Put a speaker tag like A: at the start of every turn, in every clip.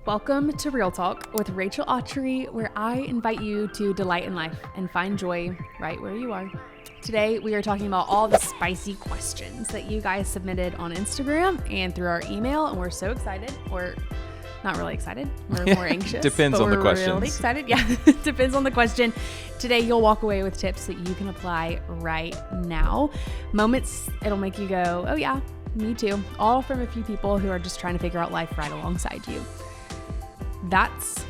A: Welcome to Real Talk with Rachel Awtrey, where I invite you to delight in life and find joy right where you are. Today, we are talking about all the spicy questions that you guys submitted on Instagram and through our email, and we're so excited. We're not really excited. We're more anxious.
B: Depends on the questions.
A: Really excited. Yeah, depends on the question. Today, you'll walk away with tips that you can apply right now. Moments it'll make you go, oh yeah, me too. All from a few people who are just trying to figure out life right alongside you. That's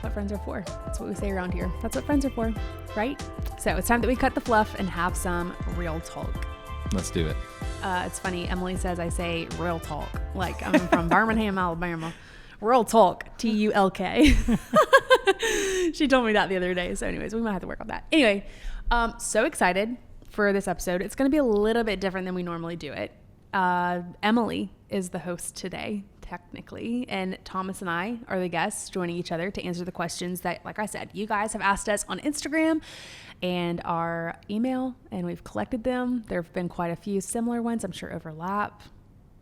A: what friends are for. That's what we say around here. That's what friends are for, right? So it's time that we cut the fluff and have some real talk.
B: Let's do it.
A: It's funny. Emily says I say real talk. Like I'm from Birmingham, Alabama. Real talk, T-U-L-K. She told me that the other day. So anyways, we might have to work on that. Anyway, so excited for this episode. It's going to be a little bit different than we normally do it. Emily is the host today, technically, and Thomas and I are the guests joining each other to answer the questions that, like I said, you guys have asked us on Instagram and our email, and we've collected them. There have been quite a few similar ones, I'm sure overlap.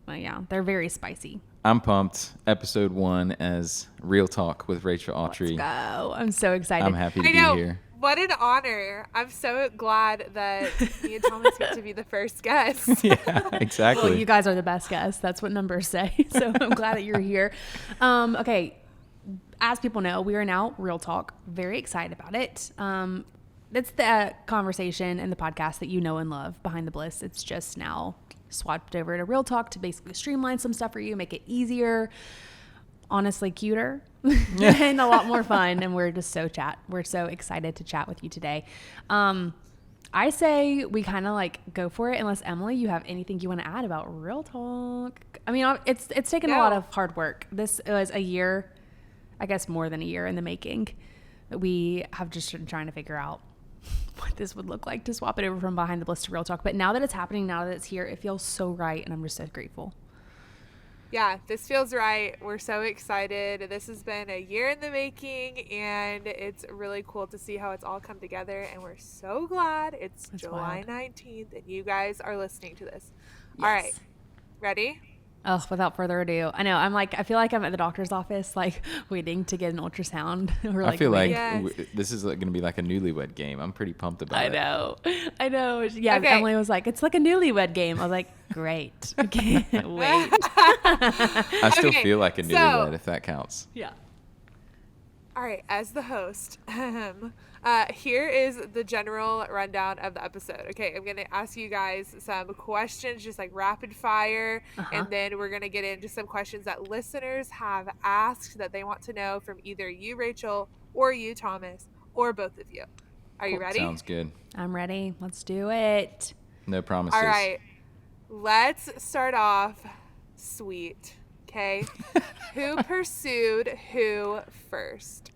A: Well, yeah, they're very spicy.
B: I'm pumped. Episode 1 as Real Talk with Rachel Awtrey.
A: Let's go. I'm so excited.
B: I'm happy to be here.
C: What an honor. I'm so glad that me and Thomas get to be the first guests.
B: Yeah, exactly.
A: Well, you guys are the best guests. That's what numbers say. So I'm glad that you're here. Okay. As people know, we are now Real Talk. Very excited about it. It's the conversation and the podcast that you know and love behind the bliss. It's just now swapped over to Real Talk to basically streamline some stuff for you, make it easier, honestly cuter, and a lot more fun. And we're so excited to chat with you today. I say we kind of like go for it, unless Emily, you have anything you want to add about Real Talk. I mean, it's taken a lot of hard work. This was a year, I guess more than a year in the making. We have just been trying to figure out what this would look like to swap it over from behind the bliss to Real Talk. But now that it's happening, now that it's here, it feels so right. And I'm just so grateful.
C: Yeah, this feels right. We're so excited. This has been a year in the making, and it's really cool to see how it's all come together. And we're so glad it's July 19th and you guys are listening to this. Yes. All right. Ready?
A: Oh, without further ado, I know I feel like I'm at the doctor's office, like waiting to get an ultrasound. Or, like,
B: I feel like this is going to be like a newlywed game. I'm pretty pumped about it.
A: I know. Yeah, okay. Emily was like, it's like a newlywed game. I was like, great. I can't wait.
B: I still feel like a newlywed, if that counts.
A: Yeah.
C: All right, as the host, here is the general rundown of the episode. Okay, I'm going to ask you guys some questions, just like rapid fire, and then we're going to get into some questions that listeners have asked that they want to know from either you, Rachel, or you, Thomas, or both of you. Are you ready?
B: Sounds good.
A: I'm ready. Let's do it.
B: No promises.
C: All right, let's start off sweet. Okay. Who pursued who first?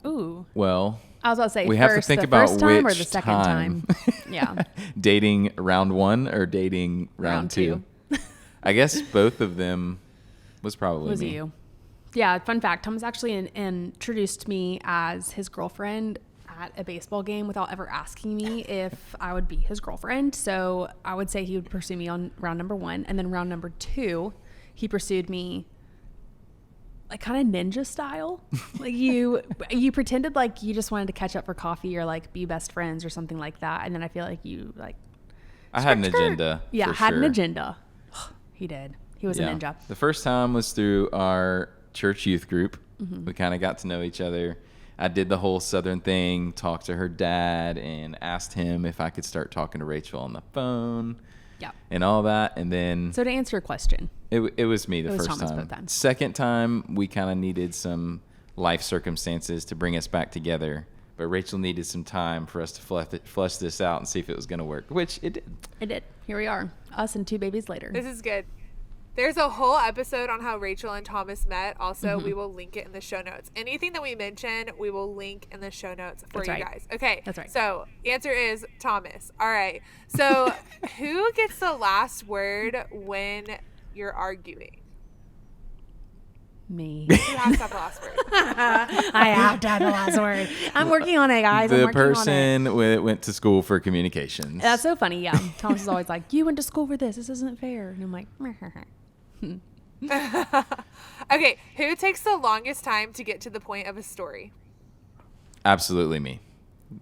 A: Ooh.
B: Well,
A: I was about to say,
B: we have to think about
A: first time
B: which
A: or the second time. Yeah.
B: Dating round 1 or dating round 2? I guess both of them was probably me.
A: You. Yeah. Fun fact: Thomas actually introduced me as his girlfriend at a baseball game without ever asking me if I would be his girlfriend. So I would say he would pursue me on round number 1, and then round number 2. He pursued me like kind of ninja style. Like you pretended like you just wanted to catch up for coffee or like be best friends or something like that. And then I feel like you like.
B: I had an agenda.
A: Yeah, had an agenda. He did. He was a ninja.
B: The first time was through our church youth group. Mm-hmm. We kind of got to know each other. I did the whole Southern thing, talked to her dad and asked him if I could start talking to Rachel on the phone. Yeah. And all that. And then.
A: So to answer your question.
B: It was me the first
A: Thomas
B: time.
A: Both times.
B: Second time, we kind of needed some life circumstances to bring us back together. But Rachel needed some time for us to flush this out and see if it was going to work, which it did.
A: It did. Here we are. Us and 2 babies later.
C: This is good. There's a whole episode on how Rachel and Thomas met. Also, we will link it in the show notes. Anything that we mention, we will link in the show notes for you guys. Okay.
A: That's right.
C: So, answer is Thomas. All right. So, who gets the last word when you're arguing?
A: Me.
C: You have to have the last word.
A: I have to have the last word. I'm working on it, guys.
B: The person went to school for communications.
A: That's so funny. Yeah. Thomas is always like, you went to school for this. This isn't fair. And I'm like,
C: Okay, who takes the longest time to get to the point of a story?
B: Absolutely me.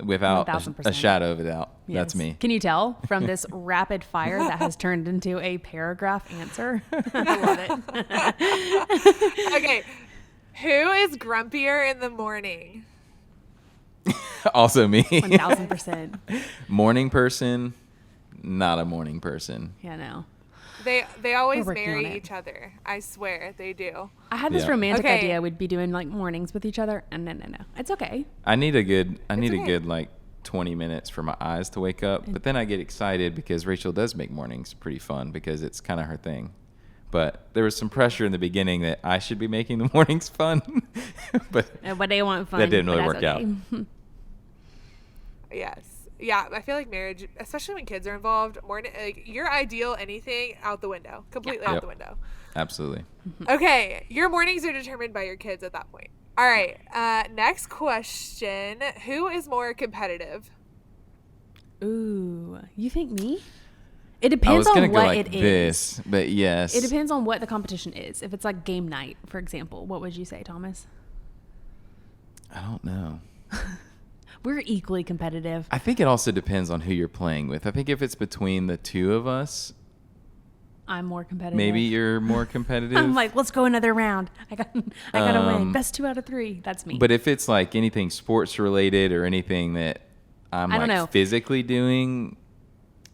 B: Without a
A: 1000%.
B: shadow of a doubt.
A: Yes.
B: That's me.
A: Can you tell from this rapid fire that has turned into a paragraph answer? I love it.
C: Okay, who is grumpier in the morning?
B: Also me.
A: 1000%.
B: Morning person, not a morning person.
A: Yeah, no.
C: They always
A: We're working on
C: marry
A: it.
C: each other. I swear they do.
A: I had this
B: Yeah.
A: romantic
C: Okay.
A: idea we'd be doing like mornings with each other, and no. It's okay.
B: I need a good
C: okay.
B: like 20 minutes for my eyes to wake up, but then I get excited because Rachel does make mornings pretty fun because it's kind of her thing. But there was some pressure in the beginning that I should be making the mornings fun, but
A: But they want fun.
B: that didn't really
A: but
B: work
A: that's
B: out.
A: okay.
C: Yes. Yeah, I feel like marriage, especially when kids are involved, morning, like your ideal anything out the window, completely out
B: Yep.
C: the window.
B: Absolutely.
C: Okay, your mornings are determined by your kids at that point. All right, next question. Who is more competitive?
A: Ooh, you think me? It
B: I
A: depends
B: was gonna
A: on
B: go
A: what
B: like
A: it is.
B: this, but yes.
A: It depends on what the competition is. If it's like game night, for example, what would you say, Thomas?
B: I don't know.
A: We're equally competitive.
B: I think it also depends on who you're playing with. I think if it's between the two of us,
A: I'm more competitive.
B: maybe you're more competitive.
A: I'm like, let's go another round. I gotta win.
B: Um,
A: Best 2 out of 3. That's me.
B: But if it's like anything sports related or anything that I'm
A: I don't know.
B: physically doing,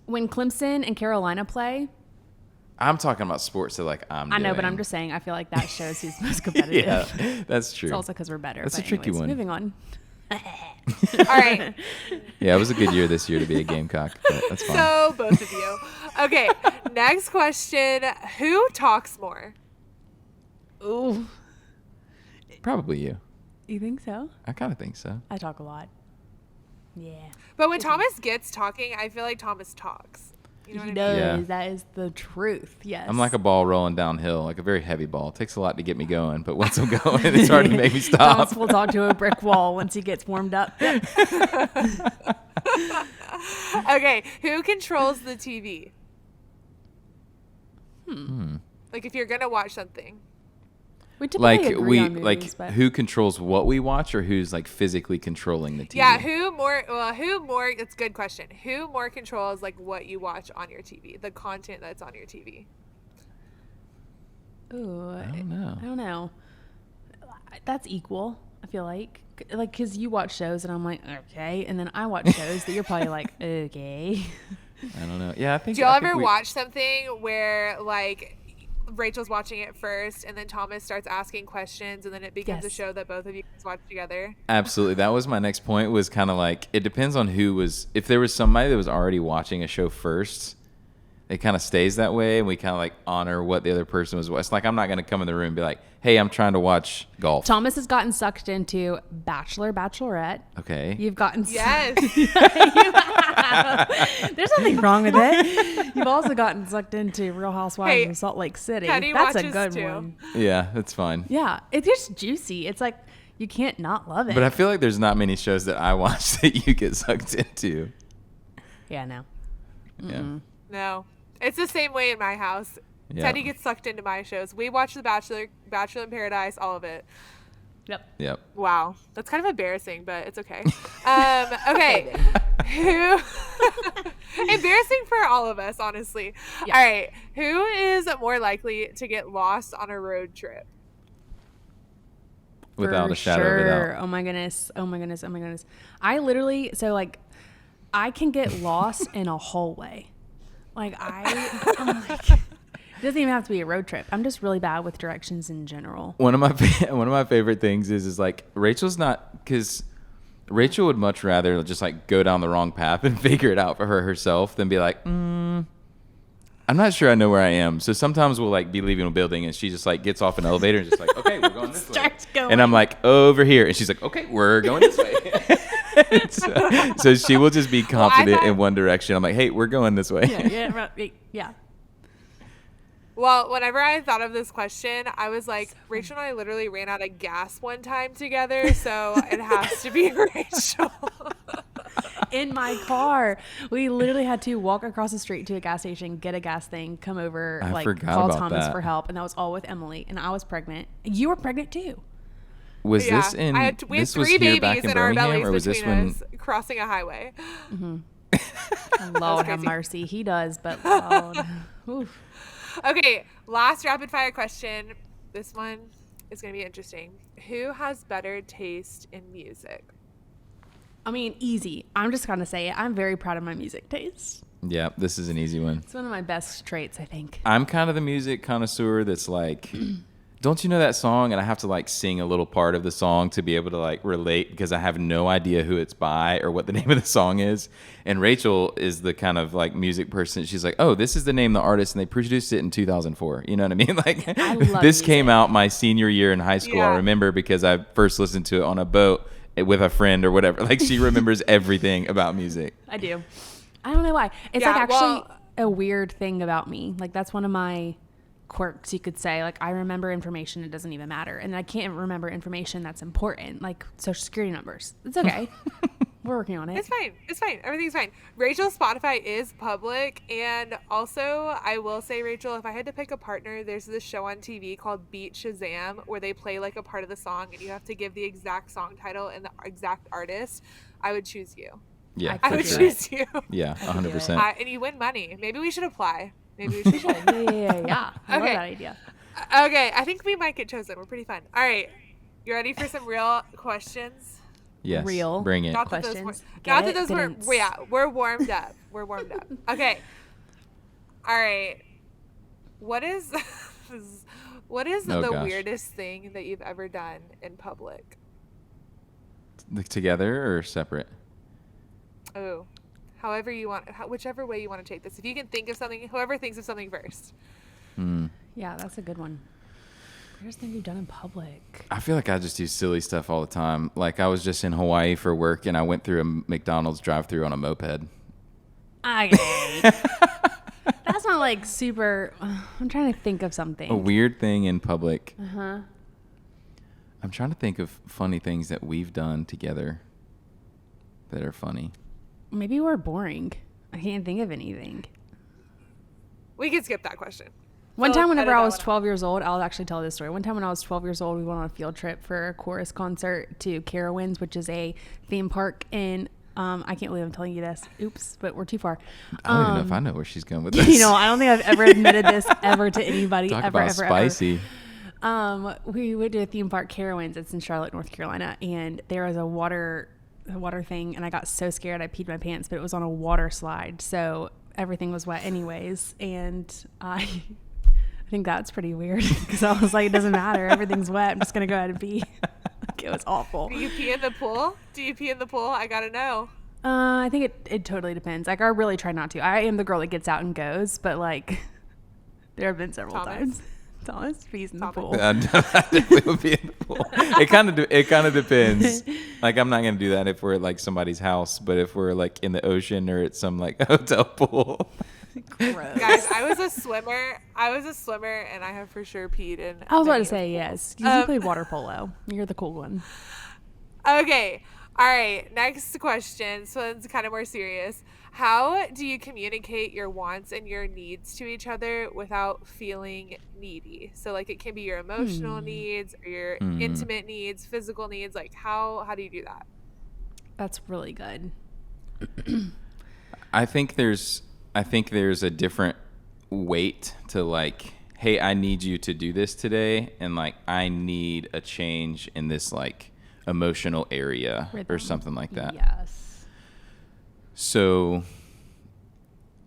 A: when Clemson and Carolina play,
B: I'm talking about sports that like I'm
A: I know,
B: doing.
A: but I'm just saying, I feel like that shows who's most competitive.
B: Yeah, that's true.
A: It's also because we're better.
B: That's
A: but
B: a tricky
A: anyways,
B: one.
A: Moving on.
C: All right,
B: Yeah, it was a good year this year to be a Gamecock, but that's fine.
C: so both of you. Okay, next question. Who talks more?
A: Ooh,
B: Probably you.
A: you think so?
B: I kind of think so.
A: I talk a lot. Yeah.
C: But when Thomas gets talking, I feel like Thomas talks. You know what
A: He
C: I
A: does.
C: mean?
B: Yeah.
A: That is the truth. Yes.
B: I'm like a ball rolling downhill, like a very heavy ball. It takes a lot to get me going, but once I'm going, it's hard to make me stop.
A: Thomas will talk to a brick wall once he gets warmed up. Yep.
C: Okay, who controls the TV? Like if you're gonna watch something.
A: We typically
B: Like
A: agree on movies, but
B: who controls what we watch, or who's like physically controlling the TV?
C: Yeah, who more? It's a good question. Who more controls like what you watch on your TV, the content that's on your TV?
A: Ooh,
B: I don't know.
A: I don't know. That's equal. I feel like because you watch shows and I'm like okay, and then I watch shows that you're probably like okay.
B: I don't know. Yeah, I think.
C: Do y'all
B: I think
C: ever
B: we-
C: watch something where like Rachel's watching it first, and then Thomas starts asking questions, and then it becomes a
A: Yes.
C: show that both of you guys watch together?
B: Absolutely. That was my next point. Was kind of like it depends on who was. If there was somebody that was already watching a show first, it kind of stays that way, and we kind of like honor what the other person was. It's like I'm not going to come in the room and be like, "Hey, I'm trying to watch golf."
A: Thomas has gotten sucked into Bachelor, Bachelorette.
B: Okay.
A: You've gotten
C: Yes.
A: There's nothing wrong with it. You've also gotten sucked into Real Housewives
C: Hey,
A: of Salt Lake City.
C: Kenny
A: That's a
C: watches
A: good
C: too.
A: one.
B: Yeah, that's fine.
A: Yeah, it's just juicy. It's like you can't not love it.
B: But I feel like there's not many shows that I watch that you get sucked into.
A: yeah, no.
B: Yeah.
C: No, it's the same way in my house.
B: Yeah.
C: Teddy gets sucked into my shows. We watch The Bachelor, Bachelor in Paradise, all of it.
A: Yep.
B: Yep.
C: Wow, that's kind of embarrassing, but it's okay. Okay, who? Embarrassing for all of us, honestly.
A: Yeah.
C: All right, who is more likely to get lost on a road trip?
B: Without
A: For
B: a shadow of a
A: sure.
B: doubt.
A: Oh my goodness. Oh my goodness. Oh my goodness. I literally I can get lost in a hallway. I'm like it doesn't even have to be a road trip. I'm just really bad with directions in general.
B: One of my favorite things is like Rachel's not, because Rachel would much rather just like go down the wrong path and figure it out for herself than be like, I'm not sure I know where I am. So sometimes we'll like be leaving a building and she just like gets off an elevator and just like, okay, we're going this way.
A: Starts going.
B: And I'm like, over here. And she's like, okay, we're going this way. so she will just be confident
C: thought-
B: in one direction. I'm like, hey, we're going this way.
A: Yeah.
C: Well, whenever I thought of this question, I was like, Rachel and I literally ran out of gas one time together, so it has to be Rachel.
A: in my car. We literally had to walk across the street to a gas station, get a gas thing, come over,
B: I
A: like
B: forgot
A: call
B: about
A: Thomas
B: that.
A: for help, and that was all with Emily. And I was pregnant. You were pregnant too.
B: Was this in?
C: We had
B: This was
C: 3
B: here back
C: babies
B: in
C: in our
B: Birmingham,
C: bellies
B: or was this
C: between
B: when?
C: us crossing a highway.
A: Lord have
C: crazy.
A: mercy. He does, but Lord. Oof.
C: Okay, last rapid fire question. This one is going to be interesting. Who has better taste in music?
A: I mean, easy. I'm just gonna say it. I'm very proud of my music taste.
B: Yeah, this is an easy one.
A: It's one of my best traits, I think.
B: I'm kind of the music connoisseur that's like, don't you know that song? And I have to like sing a little part of the song to be able to like relate because I have no idea who it's by or what the name of the song is. And Rachel is the kind of like music person. She's like, oh, this is the name of the artist and they produced it in 2004. You know what I mean? Like
A: I love
B: this
A: music.
B: came out my senior year in high school.
C: Yeah.
B: I remember because I first listened to it on a boat with a friend or whatever. Like she remembers everything about music.
A: I do. I don't know why. It's
C: Yeah,
A: like actually
C: well-
A: a weird thing about me. Like that's one of my quirks, you could say. Like I remember information, it doesn't even matter. And I can't remember information that's important, like social security numbers. It's okay. We're working on it.
C: It's fine. It's fine. Everything's fine. Rachel's Spotify is public. And also, I will say, Rachel, if I had to pick a partner, there's this show on TV called Beat Shazam where they play like a part of the song and you have to give the exact song title and the exact artist. I would choose you.
B: Yeah,
A: I
C: I
B: for
C: would
B: sure.
C: choose you.
B: Yeah,
A: I could do it.
B: 100%.
C: And you win money. Maybe we should apply. Maybe we should apply.
A: Yeah. I love
C: Okay.
A: that idea.
C: Okay, I think we might get chosen. We're pretty fun. All right. You ready for some real questions?
B: Yes,
A: Real.
B: bring it.
C: Not that
A: Questions.
C: those were,
A: Get
C: not
A: it?
C: that those were,
A: Didn't.
C: yeah, we're warmed up. We're warmed up. Okay. All right. What is
B: Oh,
C: the
B: gosh.
C: weirdest thing that you've ever done in public?
B: Together or separate?
C: Oh, however you want, whichever way you want to take this. If you can think of something, whoever thinks of something first.
A: Yeah, that's a good one. Weirdest thing you've done in public.
B: I feel like I just do silly stuff all the time. Like I was just in Hawaii for work and I went through a McDonald's drive-through on a moped.
A: That's not like super. I'm trying to think of something.
B: A weird thing in public.
A: Uh-huh.
B: I'm trying to think of funny things that we've done together that are funny.
A: Maybe we're boring. I can't think of anything.
C: We can skip that question.
A: One
C: So
A: time whenever
C: edit
A: I
C: that
A: was
C: one out.
A: 12 years old, I'll actually tell this story. One time when I was 12 years old, we went on a field trip for a chorus concert to Carowinds, which is a theme park in, I can't believe I'm telling you this. Oops, but we're too far.
B: I don't even know if I know where she's going with this.
A: You know, I don't think I've ever admitted this ever to anybody.
B: Talk
A: ever,
B: about
A: ever,
B: spicy.
A: ever. We went to a theme park, Carowinds. It's in Charlotte, North Carolina. And there was a water thing. And I got so scared I peed my pants, but it was on a water slide. So everything was wet anyways. And I think that's pretty weird because I was like, it doesn't matter. Everything's wet. I'm just going to go ahead and pee. Like, it was awful.
C: Do you pee in the pool? Do you pee in the pool? I gotta know.
A: I think it totally depends. Like, I really try not to. I am the girl that gets out and goes, but like, there have been several
C: Thomas?
A: times. Thomas pees in the
C: Thomas?
A: pool.
B: I definitely would be in the pool. It kind of depends. Like I'm not gonna do that if we're at like somebody's house, but if we're like in the ocean or at some like hotel pool.
A: Gross.
C: Guys, I was a swimmer, and I have for sure peed in.
A: I was about
C: many
A: to
C: of
A: say
C: the
A: yes.
C: pools.
A: You played water polo. You're the cool one.
C: Okay. All right. Next question. This one's kind of more serious. How do you communicate your wants and your needs to each other without feeling needy? So, like, it can be your emotional needs or your intimate needs, physical needs. Like, how do you do that?
A: That's really good.
B: I think there's a different weight to like, hey, I need you to do this today, and like I need a change in this like emotional area or
A: Rhythm.
B: something like that.
A: Yes.
B: So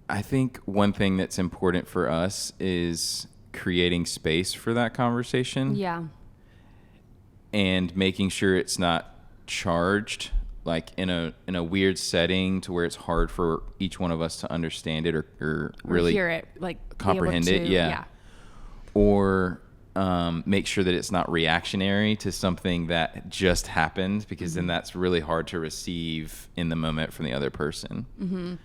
B: I think one thing that's important for us is creating space for that conversation
A: Yeah.
B: and making sure it's not charged like in a weird setting to where it's hard for each one of us to understand it or really
A: hear it, like be able
B: comprehend it.
A: to-
B: Yeah. Or make sure that it's not reactionary to something that just happened, because then that's really hard to receive in the moment from the other person.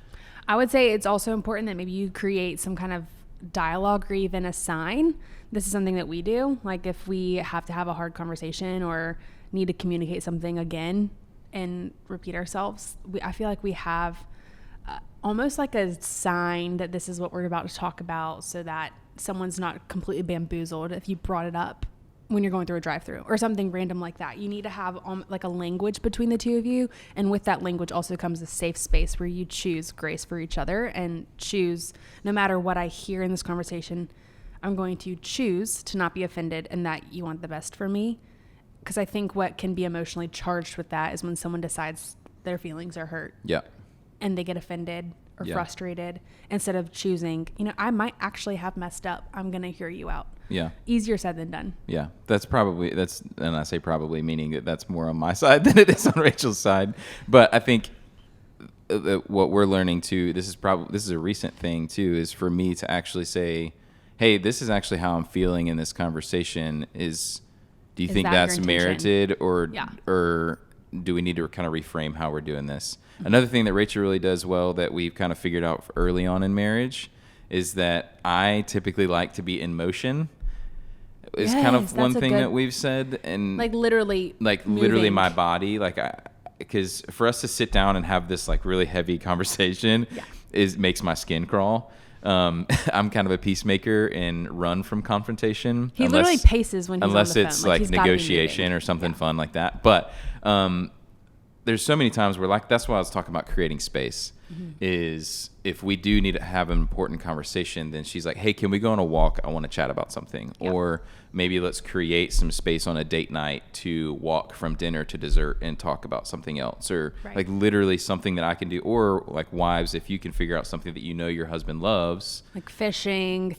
A: I would say it's also important that maybe you create some kind of dialogue or even a sign. This is something that we do. Like if we have to have a hard conversation or need to communicate something again, and repeat ourselves, I feel like we have almost like a sign that this is what we're about to talk about, so that someone's not completely bamboozled if you brought it up when you're going through a drive-through or something random like that. You need to have like a language between the two of you, and with that language also comes a safe space where you choose grace for each other and choose, no matter what I hear in this conversation, I'm going to choose to not be offended and that you want the best for me. Because I think what can be emotionally charged with that is when someone decides their feelings are hurt.
B: Yeah.
A: And they get offended or frustrated, instead of choosing, I might actually have messed up. I'm going to hear you out.
B: Yeah.
A: Easier said than done.
B: Yeah. And I say probably meaning that that's more on my side than it is on Rachel's side. But I think what we're learning too, this is a recent thing too, is for me to actually say, hey, this is actually how I'm feeling in this conversation. Do you think
A: that
B: that's
A: your intention?
B: merited, or do we need to kind of reframe how we're doing this? Another thing that Rachel really does well that we've kind of figured out early on in marriage is that I typically like to be in motion. Is kind of one thing that we've said, and
A: literally
B: my body, because for us to sit down and have this like really heavy conversation makes my skin crawl. I'm kind of a peacemaker and run from confrontation.
A: He literally paces when he's on the phone.
B: Unless it's like negotiation or something fun like that. But there's so many times where, like, that's why I was talking about creating space. Is if we do need to have an important conversation, then she's like, hey, can we go on a walk? I want to chat about something. Or maybe let's create some space on a date night to walk from dinner to dessert and talk about something else. Or like literally something that I can do. Or like wives, if you can figure out something that your husband loves. Like
A: fishing,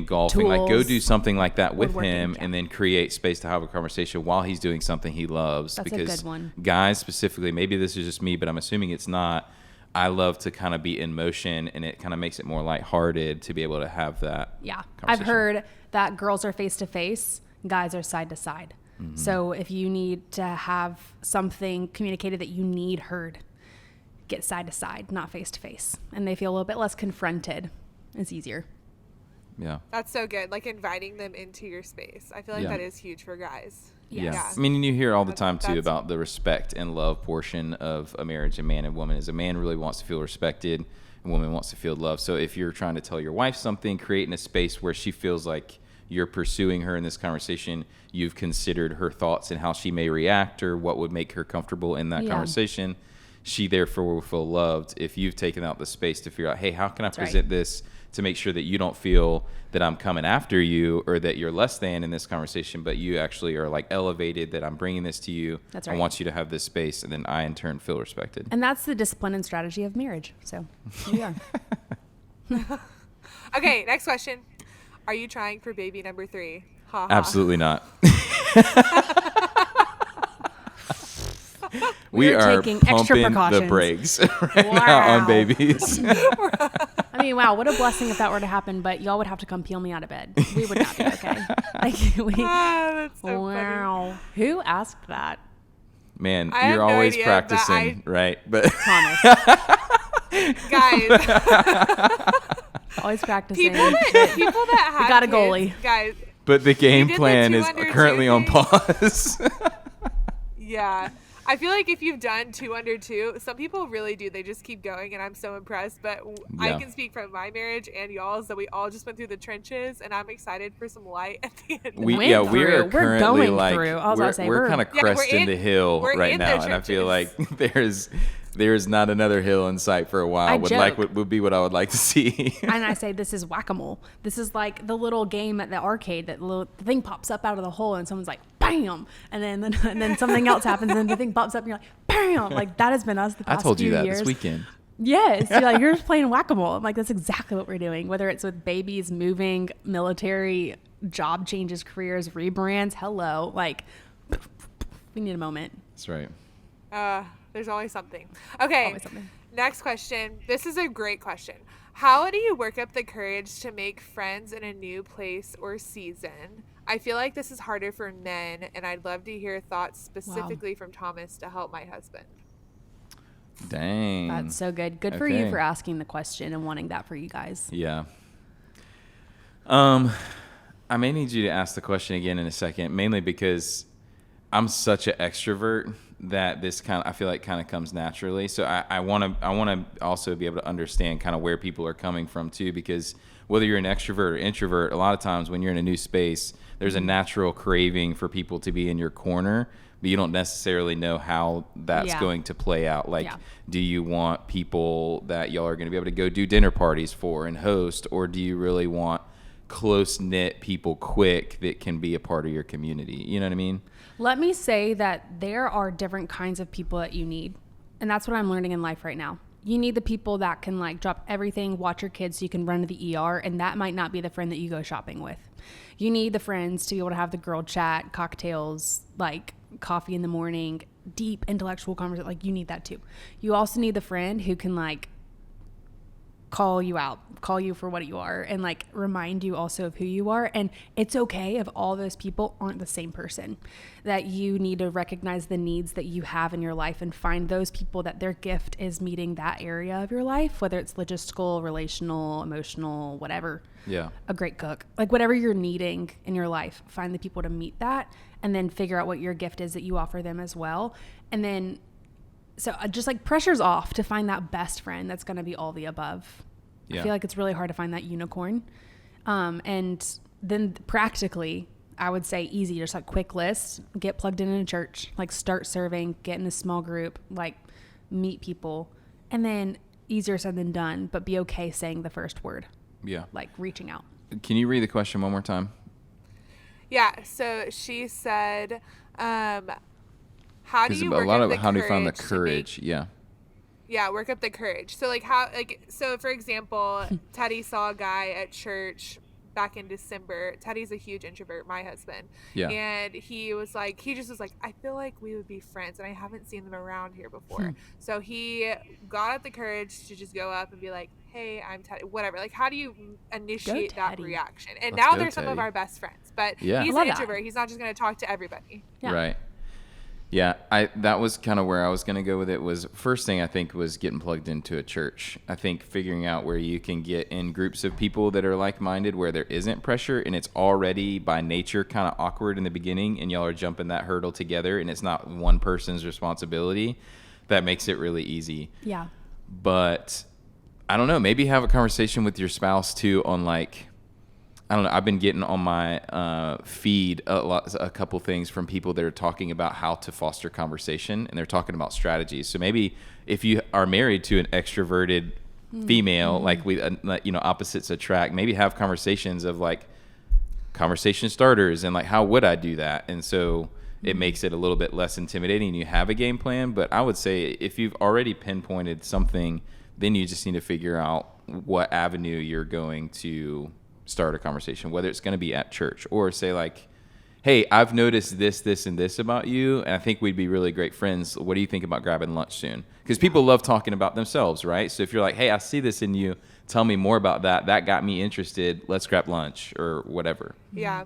B: golfing,
A: tools,
B: like go do something like that with him and then create space to have a conversation while he's doing something he loves.
A: That's
B: because
A: a good one.
B: Guys specifically, maybe this is just me, but I'm assuming it's not. I love to kind of be in motion, and it kind of makes it more lighthearted to be able to have that.
A: Yeah. I've heard that girls are face to face, guys are side to side. So if you need to have something communicated that you need heard, get side to side, not face to face. And they feel a little bit less confronted. It's easier.
B: Yeah.
C: That's so good. Like inviting them into your space. I feel like that is huge for guys.
B: Yeah. I mean, you hear all the time too about the respect and love portion of a marriage, a man and woman. Is a man really wants to feel respected, a woman wants to feel loved. So if you're trying to tell your wife something, creating a space where she feels like you're pursuing her in this conversation, you've considered her thoughts and how she may react or what would make her comfortable in that conversation. She therefore will feel loved if you've taken out the space to figure out, hey, how can I present this to make sure that you don't feel that I'm coming after you or that you're less than in this conversation, but you actually are like elevated, that I'm bringing this to you.
A: That's right.
B: I want you to have this space, and then I in turn feel respected.
A: And that's the discipline and strategy of marriage. So here we are.
C: Okay, next question. Are you trying for baby number 3? Ha, ha.
B: Absolutely not.
A: We are
B: taking
A: extra
B: pumping
A: precautions.
B: the brakes right now on babies.
A: I mean, wow, what a blessing if that were to happen, but y'all would have to come peel me out of bed. We would not be okay.
C: That's so
A: wow. Who asked that?
B: Man,
C: I
B: you're
C: have no
B: always
C: idea,
B: practicing, right? But
A: Thomas.
C: Guys.
A: Always practicing.
C: People that have
A: got a
C: kids,
A: goalie.
C: guys.
B: But the game
C: did the
B: plan
C: 2
B: is
C: under
B: currently
C: 2
B: on
C: thing.
B: pause.
C: Yeah. I feel like if you've done 2 under 2, some people really do. They just keep going, and I'm so impressed. But I can speak from my marriage and y'all's that we all just went through the trenches, and I'm excited for some light at the end.
B: We're currently like we're kind of cresting the hill right now, and I feel like there's not another hill in sight for a while. Would be what I would like to see.
A: And I say this is whack-a-mole. This is like the little game at the arcade that the thing pops up out of the hole, and someone's like, bam, and then something else happens, and the thing pops up, and you're like, bam. Like that has been us the past few years.
B: I told you that this weekend.
A: Yes, you're just playing whack-a-mole. I'm like, that's exactly what we're doing. Whether it's with babies, moving, military, job changes, careers, rebrands. Hello, like we need a moment.
B: That's right.
C: There's always something. Okay.
A: Always something.
C: Next question. This is a great question. How do you work up the courage to make friends in a new place or season? I feel like this is harder for men, and I'd love to hear thoughts specifically from Thomas to help my husband.
B: Dang.
A: That's so good. Good for you for asking the question and wanting that for you guys.
B: Yeah. I may need you to ask the question again in a second, mainly because I'm such an extrovert that this I feel like kind of comes naturally. So I want to also be able to understand kind of where people are coming from too, because whether you're an extrovert or introvert, a lot of times when you're in a new space, there's a natural craving for people to be in your corner, but you don't necessarily know how that's going to play out. Like, do you want people that y'all are going to be able to go do dinner parties for and host, or do you really want close-knit people quick that can be a part of your community? You know what I mean?
A: Let me say that there are different kinds of people that you need. And that's what I'm learning in life right now. You need the people that can like drop everything, watch your kids so you can run to the ER, and that might not be the friend that you go shopping with. You need the friends to be able to have the girl chat, cocktails, like coffee in the morning, deep intellectual conversation. Like, you need that too. You also need the friend who can like call you out, call you for what you are, and like remind you also of who you are. And it's okay if all those people aren't the same person. That you need to recognize the needs that you have in your life and find those people that their gift is meeting that area of your life, whether it's logistical, relational, emotional, whatever.
B: Yeah.
A: A great cook, like whatever you're needing in your life, find the people to meet that, and then figure out what your gift is that you offer them as well. And then so just like pressure's off to find that best friend that's going to be all the above. I feel like it's really hard to find that unicorn. And then practically, I would say easy, just like quick list, get plugged in a church, like start serving, get in a small group, like meet people, and then easier said than done, but be okay saying the first word.
B: Yeah.
A: Like reaching out.
B: Can you read the question one more time?
C: Yeah. So she said, how do you work
B: how
C: up
B: do
C: the
B: you find the
C: courage?
B: courage? Yeah.
C: Yeah, work up the courage. So so for example, Teddy saw a guy at church back in December. Teddy's a huge introvert, my husband.
B: Yeah.
C: And he just was like, I feel like we would be friends, and I haven't seen them around here before. So he got up the courage to just go up and be like, hey, I'm Teddy, whatever. Like, how do you initiate that reaction? And now they're some of our best friends, but he's an introvert. He's not just going to talk to everybody.
A: Yeah.
B: Right. Yeah, that was kind of where I was going to go with it. Was first thing I think was getting plugged into a church. I think figuring out where you can get in groups of people that are like-minded, where there isn't pressure and it's already by nature kind of awkward in the beginning, and y'all are jumping that hurdle together, and it's not one person's responsibility. That makes it really easy.
A: Yeah.
B: But I don't know, maybe have a conversation with your spouse too on like, I don't know. I've been getting on my feed a couple things from people that are talking about how to foster conversation, and they're talking about strategies. So maybe if you are married to an extroverted female, like we, opposites attract, maybe have conversations of like conversation starters and like, how would I do that? And so it makes it a little bit less intimidating. You have a game plan, but I would say if you've already pinpointed something, then you just need to figure out what avenue you're going to start a conversation, whether it's going to be at church or say like, hey, I've noticed this, this, and this about you, and I think we'd be really great friends. What do you think about grabbing lunch soon? Because people love talking about themselves, right? So if you're like, hey, I see this in you, tell me more about that. That got me interested. Let's grab lunch or whatever.
C: Yeah.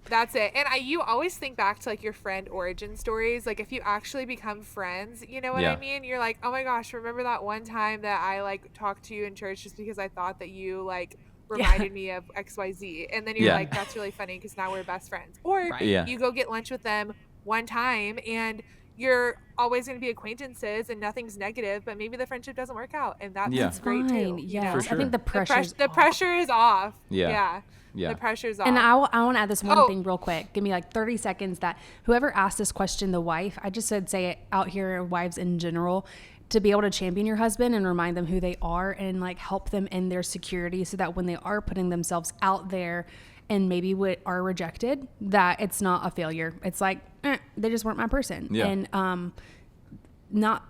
C: That's it. And you always think back to like your friend origin stories. Like if you actually become friends, you know what I mean? You're like, oh my gosh, remember that one time that I like talked to you in church just because I thought that you like reminded me of XYZ. And then you're like, that's really funny because now we're best friends. Or you go get lunch with them one time and you're always going to be acquaintances and nothing's negative, but maybe the friendship doesn't work out. And that's great too.
A: Yeah,
B: for sure.
A: I think the
C: pressure is off.
B: Yeah.
C: The pressure's off.
A: And I want to add this one thing real quick. Give me like 30 seconds that whoever asked this question, the wife, I just said say it out here, wives in general, to be able to champion your husband and remind them who they are and like help them in their security so that when they are putting themselves out there and maybe are rejected, that it's not a failure. It's like, they just weren't my person.
B: Yeah.
A: And not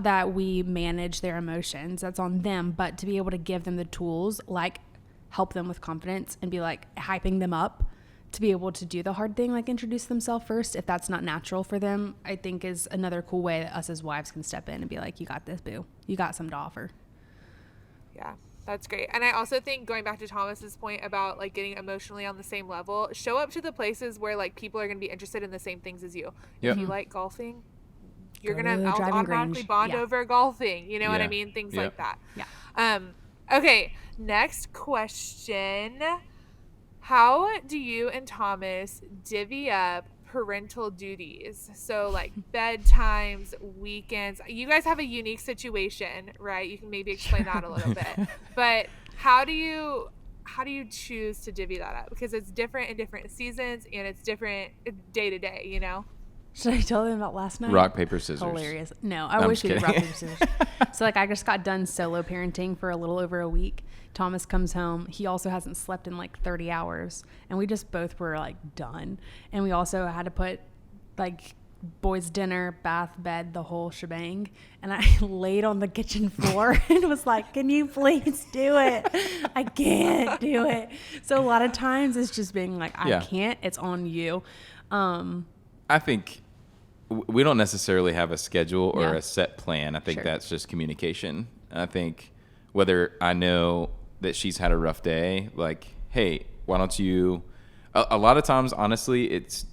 A: that we manage their emotions, that's on them, but to be able to give them the tools, like help them with confidence and be like hyping them up to be able to do the hard thing, like introduce themselves first, if that's not natural for them, I think is another cool way that us as wives can step in and be like, you got this, boo. You got some to offer.
C: Yeah, that's great. And I also think going back to Thomas's point about like getting emotionally on the same level, show up to the places where like people are going to be interested in the same things as you.
B: Yep.
C: If you like golfing, you're going to
A: driving
C: automatically
A: range.
C: bond over golfing. You know what I mean? Things like that.
A: Yeah.
C: Okay, next question. How do you and Thomas divvy up parental duties. So like bedtimes, weekends. You guys have a unique situation, right? You can maybe explain that a little bit. But how do you choose to divvy that up? Because it's different in different seasons and it's different day to day, you know?
A: Should I tell them about last night?
B: Rock, paper, scissors.
A: Hilarious. No, I wish we did rock, paper, scissors. So like I just got done solo parenting for a little over a week. Thomas comes home. He also hasn't slept in like 30 hours. And we just both were like done. And we also had to put like boys' dinner, bath, bed, the whole shebang. And I laid on the kitchen floor and was like, can you please do it? I can't do it. So a lot of times it's just being like, I can't. It's on you.
B: I think we don't necessarily have a schedule or a set plan. I think that's just communication. I think whether I know that she's had a rough day, like, hey, why don't you, a lot of times, honestly, it's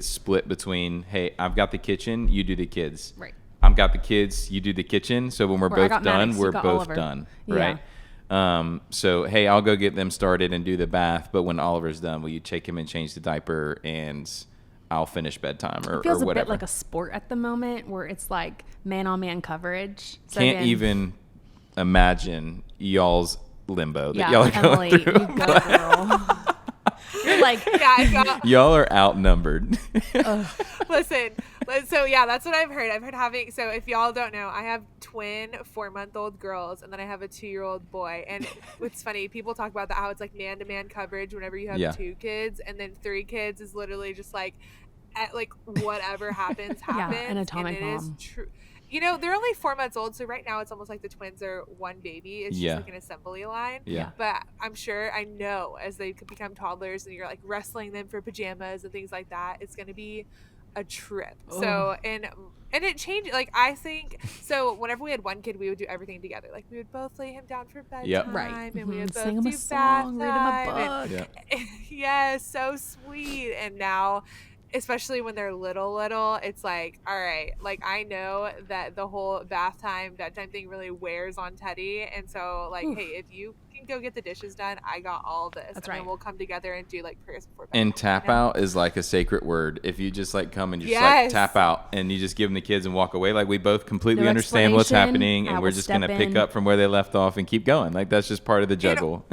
B: split between, hey, I've got the kitchen, you do the kids.
A: Right.
B: I've got the kids, you do the kitchen. So when we're both done,
A: Maddox,
B: we're both
A: Oliver.
B: done.
A: Yeah.
B: Right. So, hey, I'll go get them started and do the bath. But when Oliver's done, will you take him and change the diaper and I'll finish bedtime or whatever.
A: It feels a bit like a sport at the moment where it's like man-on-man coverage. So
B: Can't even imagine y'all's limbo that
A: yeah,
B: y'all are
A: Emily,
B: going through.
A: you go, girl. You're like,
B: y'all are outnumbered.
C: Listen, so yeah, that's what I've heard. So if y'all don't know, I have twin 4-month-old girls and then I have a 2-year-old boy. And it's funny, people talk about that, how it's like man-to-man coverage whenever you have 2 kids, and then 3 kids is literally just like, whatever happens.
A: Yeah, an atomic
C: and it
A: bomb.
C: is true. You know, they're only 4 months old, so right now it's almost like the twins are one baby. It's just like an assembly line.
B: Yeah.
C: But I know as they become toddlers and you're like wrestling them for pajamas and things like that, it's going to be a trip.
A: Oh.
C: So, and it changed. Like, I think, so whenever we had one kid, we would do everything together. Like, we would both lay him down for bedtime.
A: Right.
C: And we would both
A: sing him
C: do
A: a song, read him a book.
C: Yeah, so sweet. And now, especially when they're little, it's like, all right, like I know that the whole bedtime thing really wears on Teddy. And so like, hey, if you can go get the dishes done, I got all this.
A: That's
C: and
A: right.
C: then we'll come together and do like prayers before bed.
B: And tap out is like a sacred word. If you just like come and just like tap out and you just give them the kids and walk away, like we both completely understand what's happening and we're just going to pick up from where they left off and keep going. Like that's just part of the juggle.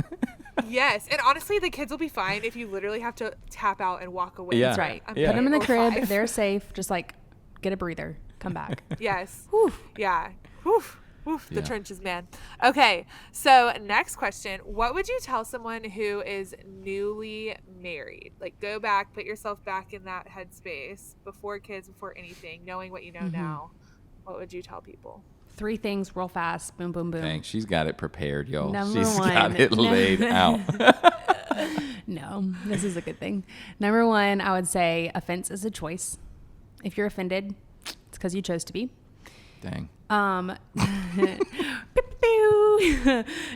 C: Yes, and honestly, the kids will be fine if you literally have to tap out and walk away.
B: Yeah.
A: That's right.
C: Yeah.
A: Put them in the crib.
C: 5.
A: They're safe. Just like get a breather. Come back.
C: Yes.
A: Whew.
C: Yeah. Whew. Whew. The trenches, man. Okay, so next question. What would you tell someone who is newly married? Like, go back, put yourself back in that headspace, before kids, before anything, knowing what you know now. What would you tell people?
A: 3 things real fast. Boom, boom, boom.
B: Dang, she's got it prepared, y'all.
A: She's
B: got it laid out.
A: No, this is a good thing. Number 1, I would say offense is a choice. If you're offended, it's because you chose to be.
B: Dang.
A: Number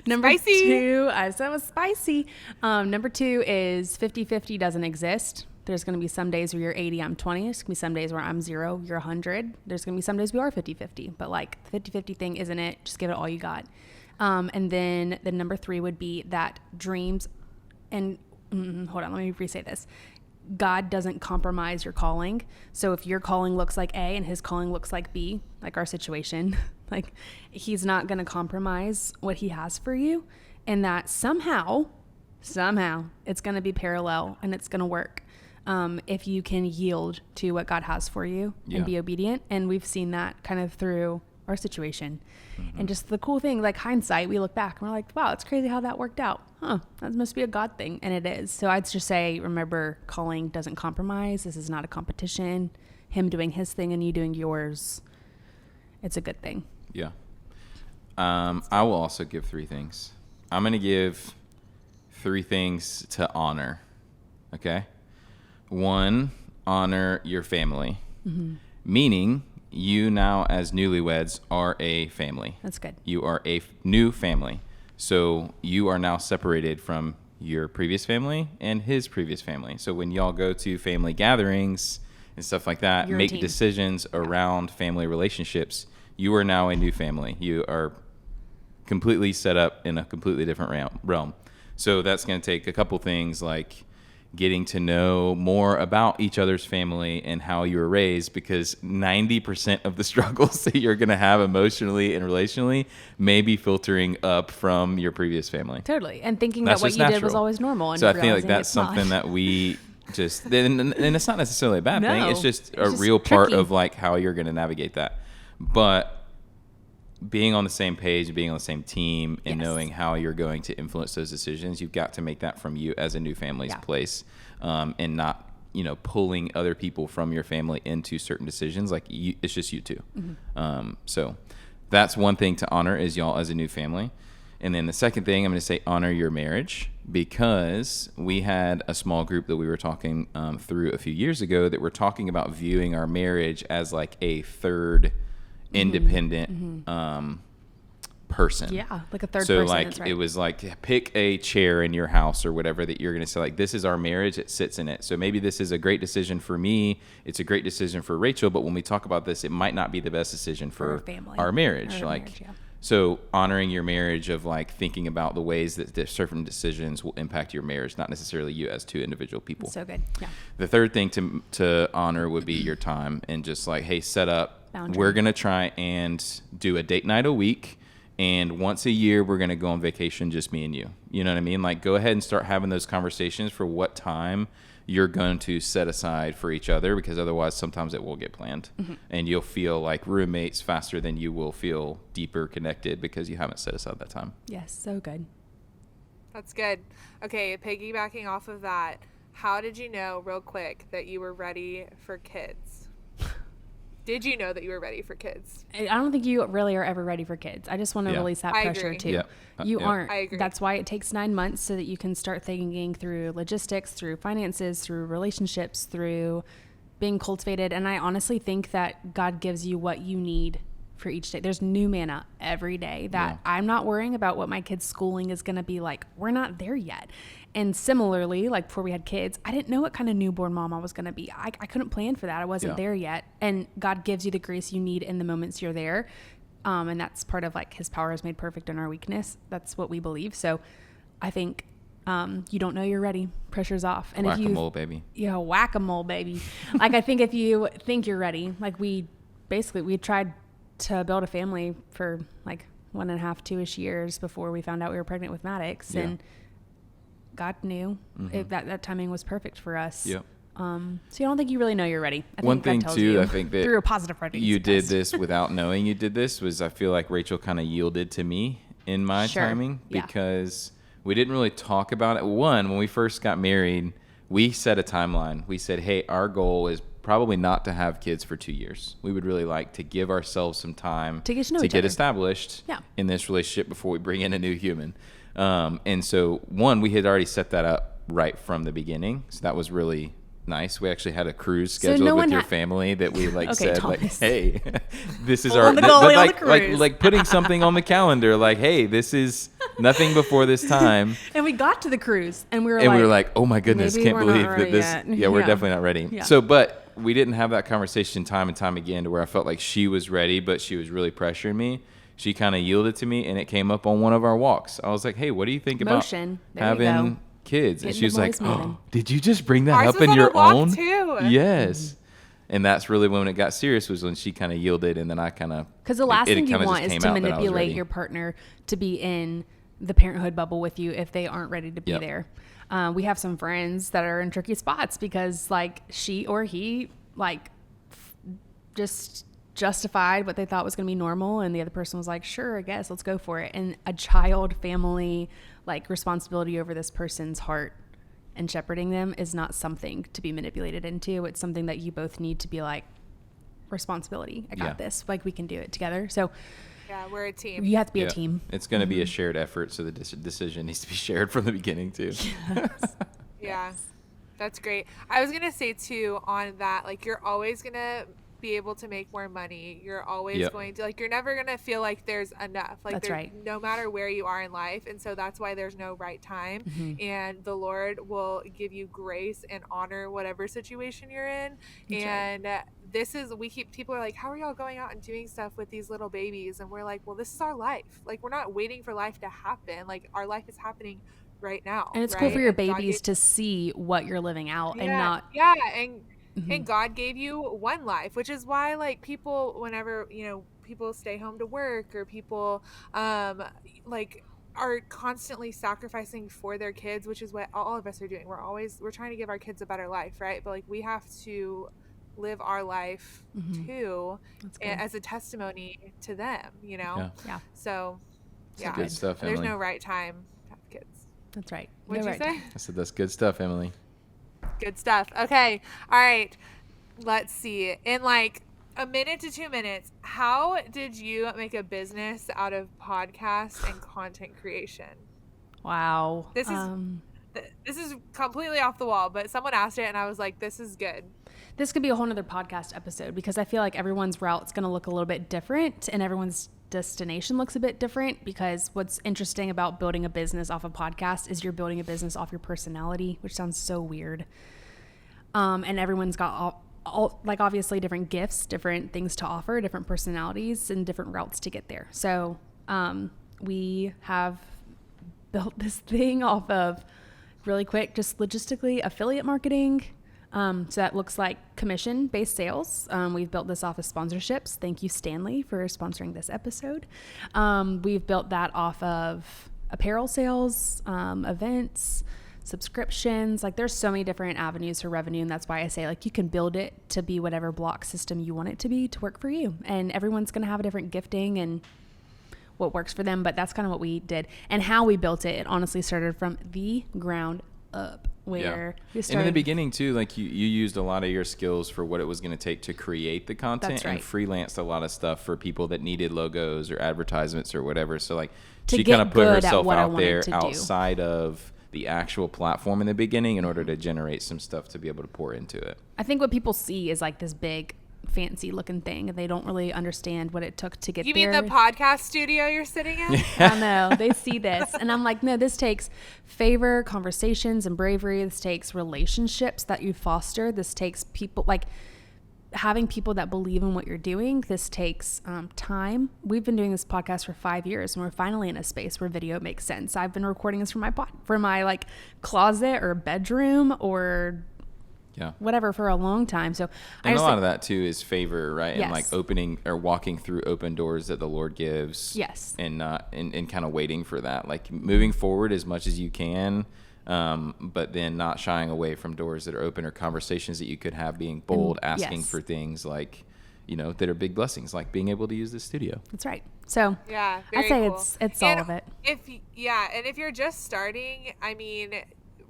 C: Spicy.
A: 2, I said it was spicy. Number 2 is 50-50 doesn't exist. There's going to be some days where you're 80, I'm 20. There's going to be some days where I'm 0, you're 100. There's going to be some days we are 50-50. But like the 50-50 thing isn't it. Just give it all you got. And then the number 3 would be that dreams and hold on, let me re-say this. God doesn't compromise your calling. So if your calling looks like A and his calling looks like B, like our situation, like he's not going to compromise what he has for you. And that somehow it's going to be parallel and it's going to work. If you can yield to what God has for you and be obedient. And we've seen that kind of through our situation. And just the cool thing, like hindsight, we look back and we're like, wow, it's crazy how that worked out. That must be a God thing. And it is. So I'd just say, remember, calling doesn't compromise. This is not a competition. Him doing his thing and you doing yours. It's a good thing.
B: Yeah. I will also give 3 things. I'm going to give 3 things to honor. Okay. 1, honor your family. Meaning you now as newlyweds are a family.
A: That's good.
B: You are a new family. So you are now separated from your previous family and his previous family. So when y'all go to family gatherings and stuff like that,
A: You're a
B: make
A: team.
B: decisions around family relationships, you are now a new family. You are completely set up in a completely different realm. So that's going to take a couple things like getting to know more about each other's family and how you were raised, because 90% of the struggles that you're going to have emotionally and relationally may be filtering up from your previous family.
A: Totally. And thinking
B: That's
A: that what
B: just
A: you did
B: natural.
A: was always normal. And
B: So I feel like
A: realizing
B: that's
A: it's not.
B: something that we just, and it's not necessarily a bad thing.
A: No,
B: It's just
A: it's
B: a
A: just
B: real part
A: tricky.
B: of like how you're going to navigate that. But being on the same page, being on the same team, and
A: Yes.
B: knowing how you're going to influence those decisions, you've got to make that from you as a new family's
A: Yeah.
B: place, and not, pulling other people from your family into certain decisions. Like it's just you two. So that's one thing to honor is y'all as a new family. And then the second thing I'm going to say, honor your marriage, because we had a small group that we were talking through a few years ago that were talking about viewing our marriage as like a third independent person.
A: Yeah, like a third
B: so
A: person.
B: like
A: that's right.
B: it was like, pick a chair in your house or whatever that you're going to say, like, this is our marriage, it sits in it. So maybe this is a great decision for me, it's a great decision for Rachel, but when we talk about this, it might not be the best decision for
A: our family,
B: our marriage.
A: Our
B: Like
A: marriage, yeah.
B: So honoring your marriage, of like thinking about the ways that certain decisions will impact your marriage, not necessarily you as two individual people.
A: So good. Yeah.
B: The third thing to honor would be your time, and just like, hey, set up.
A: Boundary.
B: We're going to try and do a date night a week. And once a year, we're going to go on vacation, just me and you. You know what I mean? Like, go ahead and start having those conversations for what time you're going to set aside for each other, because otherwise sometimes it will get planned. And you'll feel like roommates faster than you will feel deeper connected because you haven't set aside that time.
A: Yes. So good.
C: That's good. Okay, piggybacking off of that, how did you know, real quick, that you were ready for kids? Did you know that you were ready for kids?
A: I don't think you really are ever ready for kids. I just want to
B: Yeah.
A: release that
C: I
A: pressure
C: agree.
A: too.
B: Yeah.
A: You
B: Yeah.
A: aren't.
C: I agree.
A: That's why it takes 9 months, so that you can start thinking through logistics, through finances, through relationships, through being cultivated. And I honestly think that God gives you what you need for each day. There's new manna every day that
B: Yeah.
A: I'm not worrying about what my kid's schooling is going to be like. We're not there yet. And similarly, like before we had kids, I didn't know what kind of newborn mom I was going to be. I couldn't plan for that. I wasn't
B: Yeah.
A: there yet. And God gives you the grace you need in the moments you're there. And that's part of like his power is made perfect in our weakness. That's what we believe. So I think you don't know you're ready. Pressure's off. And if you,
B: Whack-a-mole, baby.
A: yeah, whack-a-mole, baby. Like, I think if you think you're ready, like we tried to build a family for like 1.5, 2-ish years before we found out we were pregnant with Maddox.
B: Yeah.
A: And God knew that timing was perfect for us.
B: Yep.
A: So I don't think you really know you're ready. I think
B: One
A: God
B: thing
A: tells
B: too,
A: you
B: I think that
A: through a positive pregnancy
B: you did
A: test.
B: this without knowing you did this, was I feel like Rachel kind of yielded to me in my
A: Sure.
B: timing,
A: Yeah.
B: because we didn't really talk about it. One, when we first got married, we set a timeline. We said, hey, our goal is probably not to have kids for 2 years. We would really like to give ourselves some time
A: To get to know each other.
B: established
A: Yeah.
B: in this relationship before we bring in a new human. And so, one, we had already set that up right from the beginning. So that was really nice. We actually had a cruise scheduled
A: no
B: with
A: one
B: your
A: ha-
B: family that we like
A: Okay,
B: said, like,
A: Thomas.
B: hey, this is
A: Pull
B: our
A: on the goalie on the
B: like
A: cruise.
B: putting something on the calendar, like, hey, this is nothing before this time.
A: And we got to the cruise and we were
B: like, oh my goodness,
A: maybe
B: can't
A: we're not
B: believe that
A: ready
B: this.
A: yet.
B: Yeah, we're
A: Yeah.
B: definitely not ready.
A: Yeah.
B: So, but we didn't have that conversation time and time again to where I felt like she was ready, but she was really pressuring me. She kind of yielded to me, and it came up on one of our walks. I was like, hey, what do you think
A: Motion.
B: about
A: There you go.
B: having kids? And
A: Getting
B: she was
A: the
B: like,
A: boys moving.
B: oh, did you just bring that
C: Ours
B: up
C: was
B: in
C: on a
B: your
C: walk,
B: own?
C: too.
B: Yes. And that's really when it got serious, was when she kind of yielded, and then I kind of,
A: Because the last thing you
B: kinda
A: want
B: just
A: is
B: came
A: to
B: out that I was
A: manipulate
B: ready.
A: your partner to be in the parenthood bubble with you if they aren't ready to be
B: Yep.
A: there. We have some friends that are in tricky spots because like she or he like just justified what they thought was going to be normal, and the other person was like, sure, I guess, let's go for it. And a child family like responsibility over this person's heart and shepherding them is not something to be manipulated into. It's something that you both need to be like, responsibility, I got
B: Yeah.
A: this, like we can do it together. So
C: Yeah, we're a team.
A: you have to be
B: Yeah.
A: a team.
B: It's going to be a shared effort, so the decision needs to be shared from the beginning too.
C: Yeah, that's great. I was gonna say too on that, like you're always gonna be able to make more money. You're always
B: Yep.
C: going to like you're never gonna feel like there's enough. Like
A: That's
C: there,
A: right.
C: no matter where you are in life, and so that's why there's no right time.
A: Mm-hmm.
C: And the Lord will give you grace and honor whatever situation you're in.
A: That's right.
C: And this is people are like, how are y'all going out and doing stuff with these little babies? And we're like, well, this is our life. Like we're not waiting for life to happen. Like our life is happening right now.
A: And it's
C: right?
A: cool for your
C: And God
A: babies
C: gave-
A: to see what you're living out and
C: yeah,
A: not.
C: yeah, and God gave you one life, which is why like people, whenever people stay home to work, or people like are constantly sacrificing for their kids, which is what all of us are doing. We're trying to give our kids a better life, right? But like we have to live our life too, as a testimony to them,
B: Yeah.
A: Yeah.
C: So
B: That's good stuff,
C: there's
B: Emily.
C: no right time to have kids.
A: That's right.
C: What'd
A: No
C: you
A: right
C: say?
A: time.
B: I said that's good stuff, Emily.
C: Good stuff. Okay. All right. Let's see. In like a minute to 2 minutes, how did you make a business out of podcasts and content creation?
A: Wow.
C: This is completely off the wall, but someone asked it and I was like, this is good.
A: This could be a whole nother podcast episode, because I feel like everyone's route's going to look a little bit different and everyone's destination looks a bit different, because what's interesting about building a business off a podcast is you're building a business off your personality, which sounds so weird. And everyone's got all like obviously different gifts, different things to offer, different personalities, and different routes to get there. So we have built this thing off of really quick, just logistically affiliate marketing. So that looks like commission-based sales. We've built this off of sponsorships. Thank you, Stanley, for sponsoring this episode. We've built that off of apparel sales, events, subscriptions. Like there's so many different avenues for revenue. And that's why I say like you can build it to be whatever block system you want it to be to work for you. And everyone's going to have a different gifting and what works for them. But that's kind of what we did. And how we built it, it honestly started from the ground up. Where we started.
B: And in the beginning too, like you used a lot of your skills for what it was going to take to create the content.
A: That's right.
B: And freelanced a lot of stuff for people that needed logos or advertisements or whatever. So like
A: To
B: she
A: get
B: kind of put
A: good at
B: herself
A: what I
B: out
A: wanted
B: there
A: to do.
B: outside of the actual platform in the beginning in order to generate some stuff to be able to pour into it.
A: I think what people see is like this big fancy looking thing, and they don't really understand what it took to get
C: You
A: there.
C: mean the podcast studio you're sitting in?
A: I know. They see this. And I'm like, no, this takes favor, conversations, and bravery. This takes relationships that you foster. This takes people, like having people that believe in what you're doing. This takes time. We've been doing this podcast for 5 years, and we're finally in a space where video makes sense. I've been recording this from my like closet or bedroom or whatever for a long time. So
B: and a lot of that too is favor, right?
A: Yes.
B: And like opening or walking through open doors that the Lord gives.
A: Yes.
B: And not and kind of waiting for that, like moving forward as much as you can, but then not shying away from doors that are open or conversations that you could have, being bold, asking for things like, that are big blessings, like being able to use the studio.
A: That's right. So
C: yeah,
A: I'd say
C: cool.
A: it's
C: and
A: all of it.
C: And if you're just starting, I mean,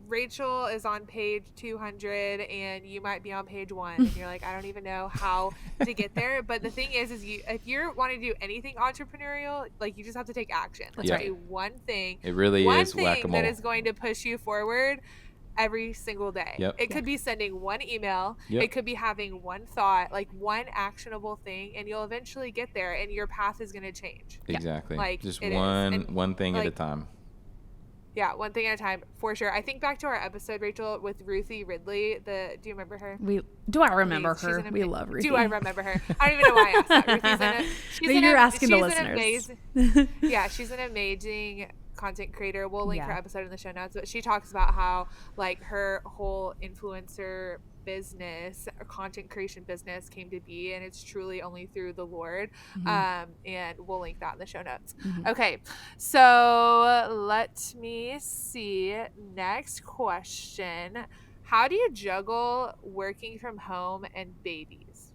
C: Rachel is on page 200 and you might be on page 1 and you're like, I don't even know how to get there. But the thing is if you're wanting to do anything entrepreneurial, like you just have to take action. Let's do one thing.
B: It really is whack-a-mole.
C: That is going to push you forward every single day.
B: Yep.
C: It could be sending one email.
B: Yep.
C: It could be having one thought, like one actionable thing, and you'll eventually get there and your path is going to change.
B: Exactly.
C: Like
B: just
C: it
B: one thing at a time.
C: Yeah, one thing at a time, for sure. I think back to our episode, Rachel, with Ruthie Ridley. Do you remember her?
A: Do I remember her? We love Ruthie.
C: Do I remember her? I don't even know why I asked that.
A: You're asking the listeners.
C: Yeah, she's an amazing content creator. We'll link her episode in the show notes. But she talks about how like her whole influencer business or content creation business came to be, and it's truly only through the Lord. And we'll link that in the show notes. Okay, so let me see. Next question: how do you juggle working from home and babies?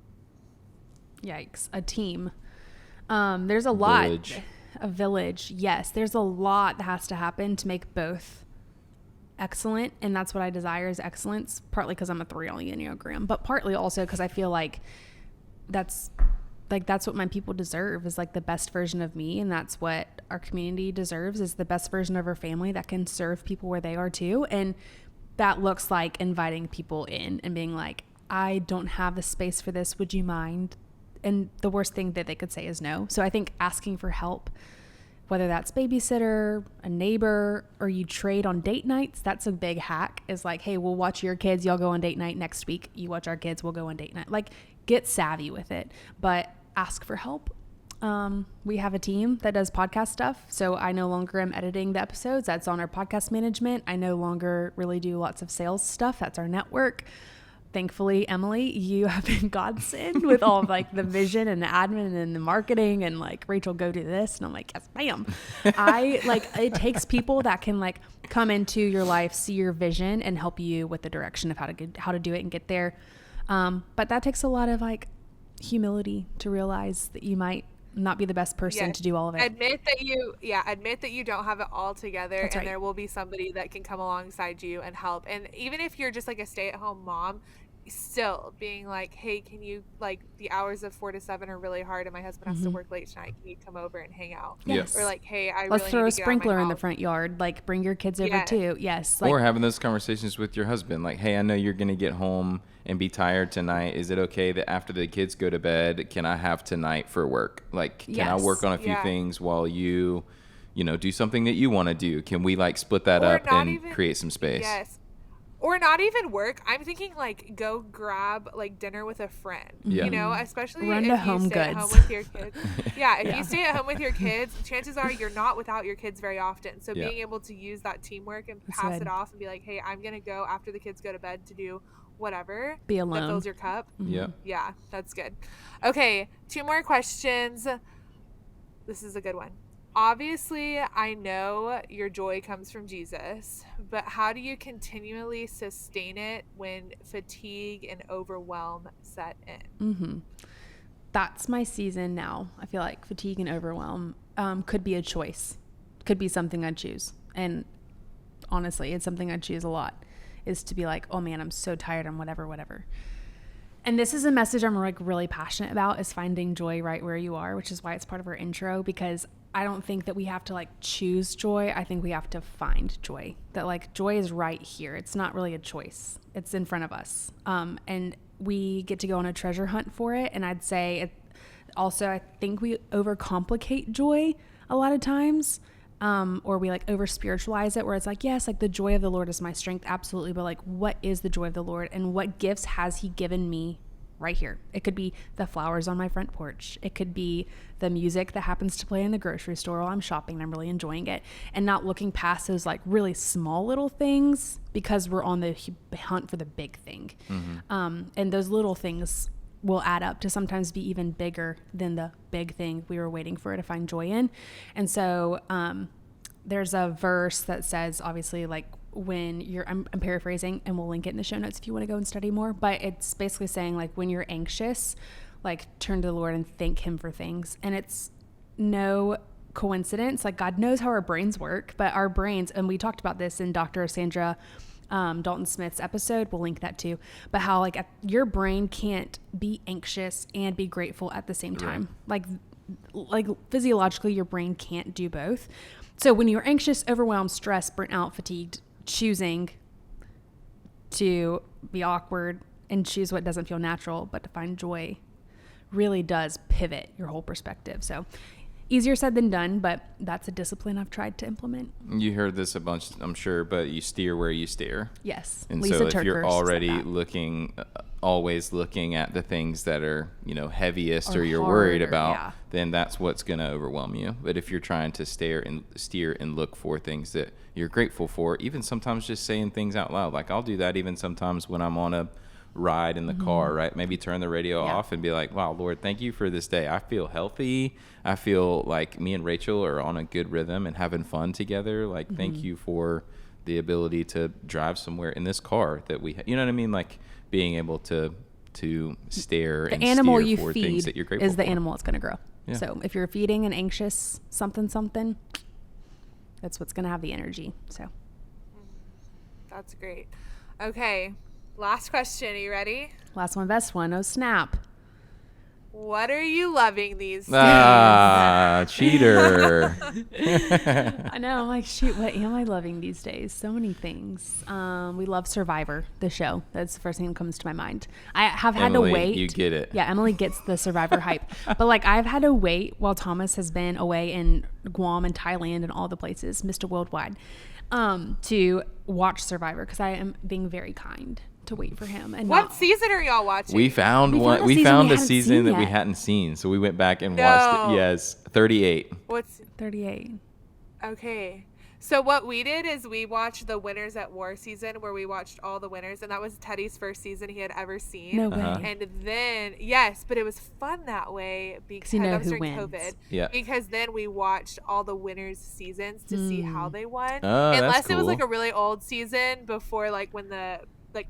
A: Yikes! A team. There's a lot. A village. Yes, there's a lot that has to happen to make both excellent, and that's what I desire is excellence, partly because I'm a 3 on the Enneagram, but partly also because I feel like that's what my people deserve, is like the best version of me, and that's what our community deserves, is the best version of our family that can serve people where they are too. And that looks like inviting people in and being like, I don't have the space for this, would you mind? And the worst thing that they could say is no. So I think asking for help, whether that's babysitter, a neighbor, or you trade on date nights, that's a big hack, is like, hey, we'll watch your kids. Y'all go on date night next week. You watch our kids. We'll go on date night. Like, get savvy with it, but ask for help. We have a team that does podcast stuff. So I no longer am editing the episodes. That's on our podcast management. I no longer really do lots of sales stuff. That's our network. Thankfully, Emily, you have been godsend with all of like the vision and the admin and the marketing and like, Rachel, go do this. And I'm like, yes, ma'am. It takes people that can like come into your life, see your vision and help you with the direction of how to do it and get there. But that takes a lot of like humility to realize that you might not be the best person to do all of it.
C: Admit that you don't have it all together.
A: That's
C: and
A: right.
C: there will be somebody that can come alongside you and help. And even if you're just like a stay-at-home mom, still being like, hey, can you, like, the hours of 4 to 7 are really hard and my husband has to work late tonight, can you come over and hang out?
B: Yes.
C: Or like, hey,
A: Let's
C: really
A: throw
C: need
A: a
C: to get out of my
A: sprinkler in the
C: house.
A: front yard. Like, bring your kids over too. Yes. Like,
B: or having those conversations with your husband, like, hey, I know you're going to get home and be tired tonight. Is it okay that after the kids go to bed, can I have tonight for work? Like, can I work on a few things while you do something that you want to do? Can we like split that up and create some space?
C: Yes. Or not even work. I'm thinking like go grab like dinner with a friend.
B: Yeah.
C: You know, especially
A: Run
C: if
A: to
C: you
A: Home
C: stay at
A: Goods.
C: home with your kids. If you stay at home with your kids, chances are you're not without your kids very often. So being able to use that teamwork and pass it off and be like, hey, I'm gonna go after the kids go to bed to do whatever.
A: Be alone.
C: That fills your cup.
B: Yeah.
C: Yeah, that's good. Okay, 2 more questions. This is a good one. Obviously, I know your joy comes from Jesus, but how do you continually sustain it when fatigue and overwhelm set in?
A: That's my season now. I feel like fatigue and overwhelm could be a choice, could be something I choose. And honestly, it's something I choose a lot, is to be like, oh man, I'm so tired. I'm whatever. And this is a message I'm like really passionate about, is finding joy right where you are, which is why it's part of our intro, because I don't think that we have to like choose joy. I think we have to find joy. That like joy is right here. It's not really a choice. It's in front of us. And we get to go on a treasure hunt for it. And I'd say also, I think we overcomplicate joy a lot of times. Or we like over spiritualize it, where it's like, yes, like the joy of the Lord is my strength. Absolutely. But like, what is the joy of the Lord, and what gifts has he given me right here? It could be the flowers on my front porch. It could be the music that happens to play in the grocery store while I'm shopping and I'm really enjoying it, and not looking past those like really small little things because we're on the hunt for the big thing. And those little things will add up to sometimes be even bigger than the big thing we were waiting for to find joy in. And so there's a verse that says, obviously, like when you're, I'm paraphrasing and we'll link it in the show notes if you want to go and study more, but it's basically saying like when you're anxious, like turn to the Lord and thank him for things. And it's no coincidence. Like God knows how our brains work, but our brains, and we talked about this in Dr. Sandra Dalton Smith's episode, we'll link that too, but how like your brain can't be anxious and be grateful at the same time. Like physiologically your brain can't do both. So when you're anxious, overwhelmed, stressed, burnt out, fatigued, choosing to be awkward and choose what doesn't feel natural, but to find joy really does pivot your whole perspective. So easier said than done, but that's a discipline I've tried to implement.
B: You heard this a bunch, I'm sure, but you steer where you steer.
A: Yes.
B: And
A: Lisa
B: so if
A: Turkhurst
B: you're
A: said
B: already
A: that.
B: always looking at the things that are, heaviest or you're
A: harder,
B: worried about,
A: yeah.
B: then that's what's going to overwhelm you. But if you're trying to steer and look for things that you're grateful for, even sometimes just saying things out loud, like I'll do that even sometimes when I'm on a ride in the car, right? Maybe turn the radio off and be like, wow, Lord, thank you for this day. I feel healthy. I feel like me and Rachel are on a good rhythm and having fun together. Like, thank you for the ability to drive somewhere in this car that we, you know what I mean? Like being able to stare and
A: animal
B: steer
A: you
B: for
A: feed
B: things that you're grateful
A: is the
B: for.
A: animal that's going to grow.
B: Yeah.
A: So if you're feeding an anxious something, that's what's going to have the energy. So
C: That's great. Okay, last question. Are you ready?
A: last one, best one. Oh, snap.
C: What are you loving these days?
B: Cheater.
A: I know. I'm like, shoot, what am I loving these days? So many things. We love Survivor, the show. That's the first thing that comes to my mind. I have had
B: Emily,
A: to wait.
B: you get it.
A: Yeah, Emily gets the Survivor hype. But like I've had to wait while Thomas has been away in Guam and Thailand and all the places, Mr. Worldwide, to watch Survivor because I am being very kind to wait for him. And
C: what season are y'all watching?
B: We found one. We found a season that we hadn't seen, so we went back and watched it. Yes, 38.
C: What's
A: 38?
C: Okay. So what we did is we watched the Winners at War season, where we watched all the winners, and that was Teddy's first season he had ever seen.
A: No way.
C: And then but it was fun that way because
A: you know
C: that was
A: who
C: during
A: wins.
C: COVID.
B: Yeah.
C: Because then we watched all the winners seasons to see how they won.
B: Oh,
C: Unless
B: that's
C: it was
B: cool.
C: like a really old season before, like when the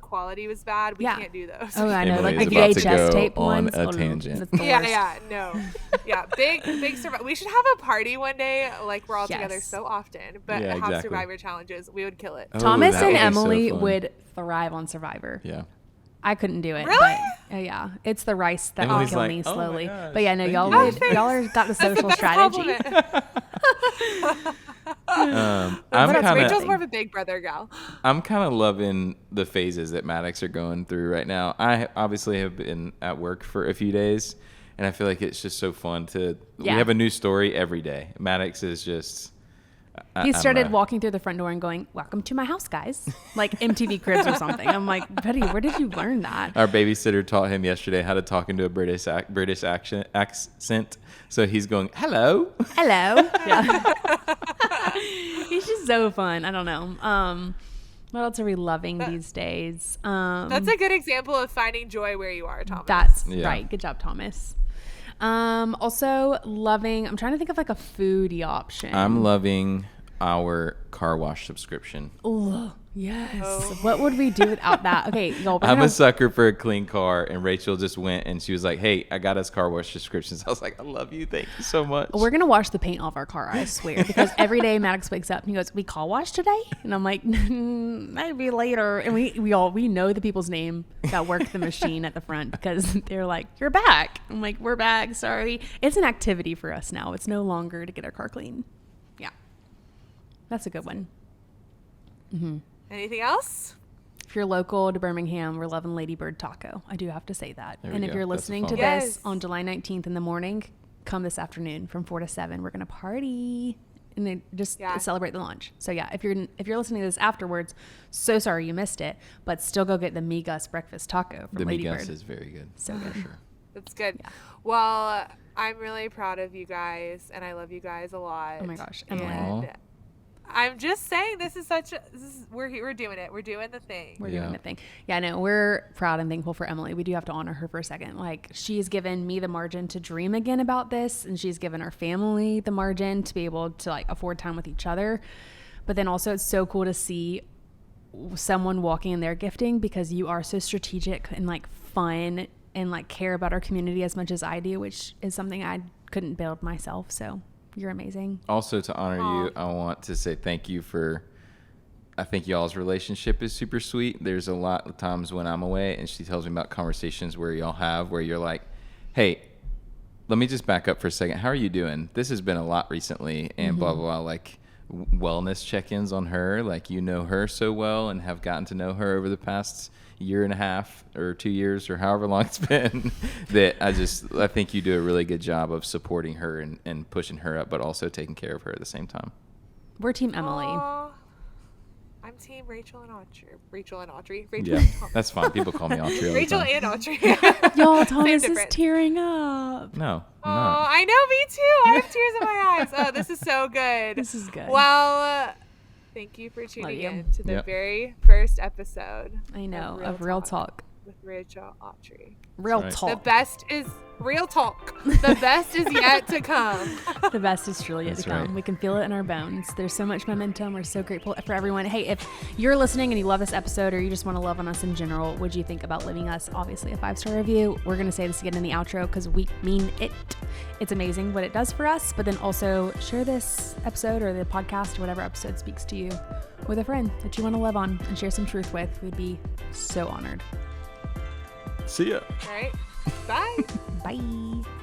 C: quality was bad, we can't do those.
A: Oh, I know,
B: Emily
A: like the
B: is about to
A: VHS
B: go
A: tape
B: on
A: ones.
B: a tangent.
A: That's the worst.
C: Yeah, big survivor. We should have a party one day, like we're all together so often, but have Survivor challenges. We would kill it.
B: Oh,
A: Thomas
B: that
A: and
B: would be so
A: Emily
B: fun.
A: would thrive on Survivor.
B: Yeah.
A: I couldn't do it.
C: Really?
A: But, yeah, it's the rice that will
B: Emily's
A: kill
B: like,
A: me
B: "Oh my
A: slowly.
B: gosh,
A: But yeah, no,
B: thank
A: y'all
B: you."
A: would, y'all are got the social strategy.
C: Rachel's more of a big brother gal.
B: I'm kind of loving the phases that Maddox are going through right now. I obviously have been at work for a few days, and I feel like it's just so fun to. We have a new story every day. Maddox is just.
A: He started walking through the front door and going, "Welcome to my house, guys," like MTV Cribs or something. I'm like, Buddy, where did you learn that?
B: Our babysitter taught him yesterday how to talk into a British accent. So he's going, "Hello."
A: Yeah. He's just so fun. I don't know. What else are we loving these days?
C: That's a good example of finding joy where you are, Thomas.
A: That's right. Good job, Thomas. Also loving, I'm trying to think of like a foodie option.
B: I'm loving our car wash subscription.
A: Oh, yes. What would we do without that? Okay, y'all.
B: I'm a sucker for a clean car, and Rachel just went and she was like, "Hey, I got us car wash subscriptions." I was like, "I love you. Thank you so much."
A: We're going to wash the paint off our car, I swear, because every day Maddox wakes up and he goes, "We car wash today?" And I'm like, "Maybe later." And we know the people's name that work the machine at the front because they're like, "You're back." I'm like, "We're back. Sorry." It's an activity for us now. It's no longer to get our car clean. Yeah. That's a good one. Mm-hmm.
C: Anything else?
A: If you're local to Birmingham, we're loving Ladybird Taco. I do have to say that. And if you're listening to this on July 19th in the morning, come this afternoon from 4 to 7. We're going to party and then just celebrate the launch. So yeah, if you're listening to this afterwards, so sorry you missed it, but still go get the Me Gus breakfast taco from Ladybird.
B: The Me Gus is very good.
A: So good.
B: For sure.
C: That's good. Yeah. Well, I'm really proud of you guys, and I love you guys a lot.
A: Oh my gosh,
C: Emily. I'm just saying, we're doing it. We're doing the thing.
A: We're doing the thing. Yeah, no, we're proud and thankful for Emily. We do have to honor her for a second. Like, she's given me the margin to dream again about this, and she's given our family the margin to be able to like afford time with each other. But then also, it's so cool to see someone walking in their gifting because you are so strategic and like fun and like care about our community as much as I do, which is something I couldn't build myself. So you're amazing.
B: Also, to honor you, I want to say thank you for, I think y'all's relationship is super sweet. There's a lot of times when I'm away and she tells me about conversations where y'all have, where you're like, "Hey, let me just back up for a second. How are you doing? This has been a lot recently," and blah, blah, blah. Like wellness check-ins on her. Like, you know her so well and have gotten to know her over the past year and a half or 2 years or however long it's been that I think you do a really good job of supporting her and pushing her up, but also taking care of her at the same time.
A: We're team Emily.
C: I'm team Rachel and Awtrey.
B: Yeah, that's fine. People call me Awtrey all the
C: Rachel
B: time.
C: and Awtrey.
A: Y'all, Thomas is tearing up.
B: No,
C: oh,
B: I'm not.
C: I know, me too. I have tears in my eyes. Oh, this is so good.
A: This is good.
C: Well, thank you for tuning
A: you.
C: in to the very first episode.
A: I know, of Real Talk.
C: With Rachel Awtrey.
A: Real
B: right.
A: talk.
C: The best is Real Talk. The best is yet to come.
A: The best is truly yet to come.
B: right.
A: We can feel it in our bones. There's so much momentum. We're so grateful for everyone. Hey, if you're listening and you love this episode or you just want to love on us in general, would you think about leaving us, obviously, a 5-star review? We're going to say this again in the outro because we mean it. It's amazing what it does for us. But then also share this episode or the podcast or whatever episode speaks to you with a friend that you want to love on and share some truth with. We'd be so honored.
B: See ya.
C: All right. Bye.
A: Bye.